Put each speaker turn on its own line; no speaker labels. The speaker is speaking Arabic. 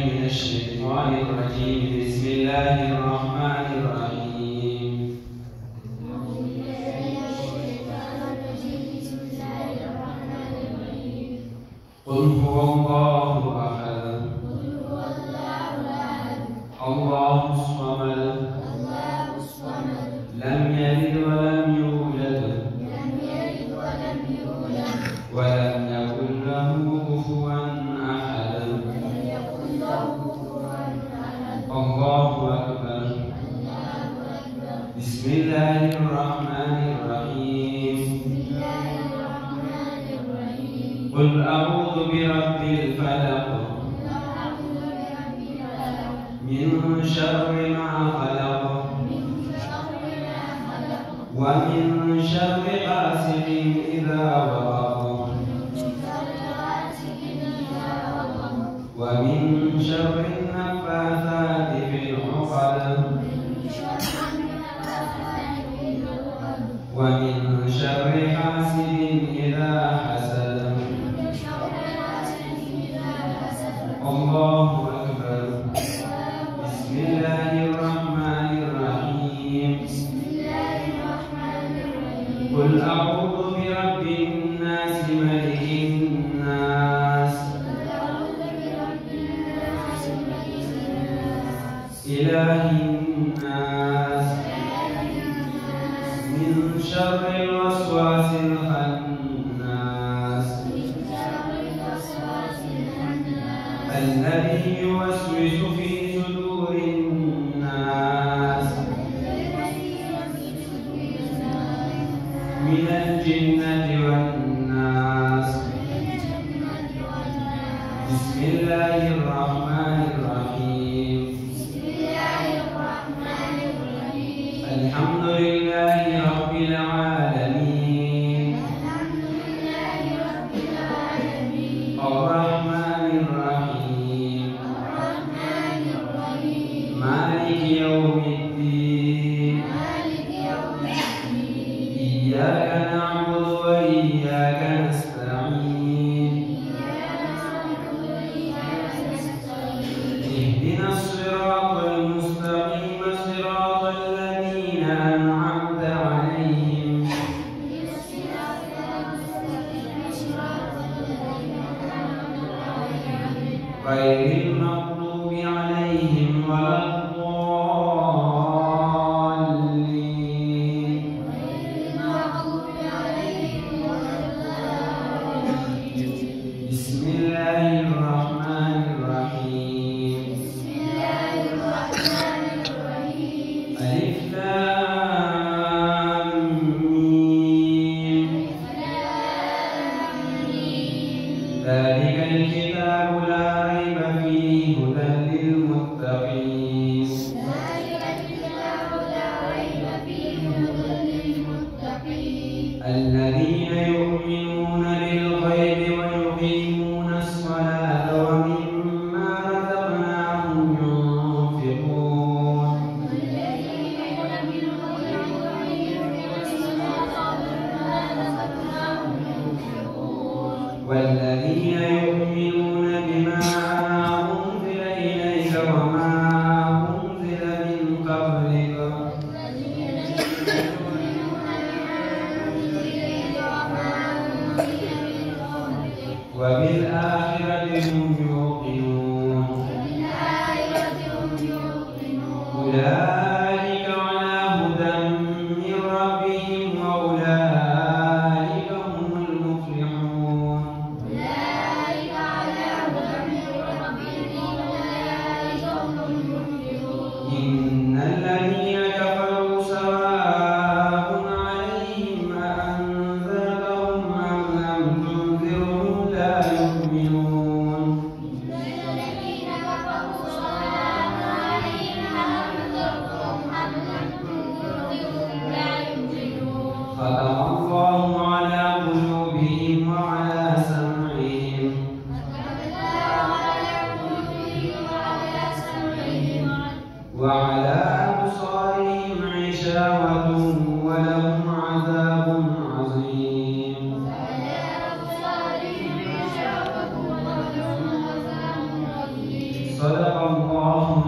من الشيطان الرجيم. بسم الله الرحمن الرحيم. قل هو الله أحد الله الصمد لم يلد ولم يولد ولم يكن له كفوا أحد. الله أكبر. بسم الله الرحمن الرحيم. قل أعوذ برب الفلق من شر ما خلق ومن شر غاسق إذا وقب ومن شر النفاثات في العقد ومن شر حاسد إذا حسد. الله أكبر. بسم الله الرحمن الرحيم. قل أعوذ برب الناس ملك الناس إله الناس من شر الوسواس الخناس الذي يوسوس في صدور الناس من الجنة والناس. بسم الله الرحمن الرحيم. الحمد لله رب العالمين الرحمن الرحيم مالك يوم الدين إياك نعبد وإياك نستعين اهدنا الصراط المستقيم صراط الذين أنعمت عليهم غير المغضوب عليهم ولا الضالين. بسم الله الرحمن الرحيم. ألف لام ميم ذلك الكتاب لا ريب فيه هدى للمتقين. الذين يؤمنون بالغيب ويقيمون الصلاة ومما رزقناهم ينفقون. والذين يؤمنون بما أنزل إليك وما أنزل من قبلك وبالآخرة هم يوقنون. أولئك على هدى من ربهم وأولئك هم المفلحون. إن الذين كفروا سواء عليهم أأنذرتهم أم لم تنذرهم لا يؤمنون. ختم الله على قلوبهم وعلى سمعهم وعلى أبصارهم غشاوة ولهم عذاب عظيم. صدق الله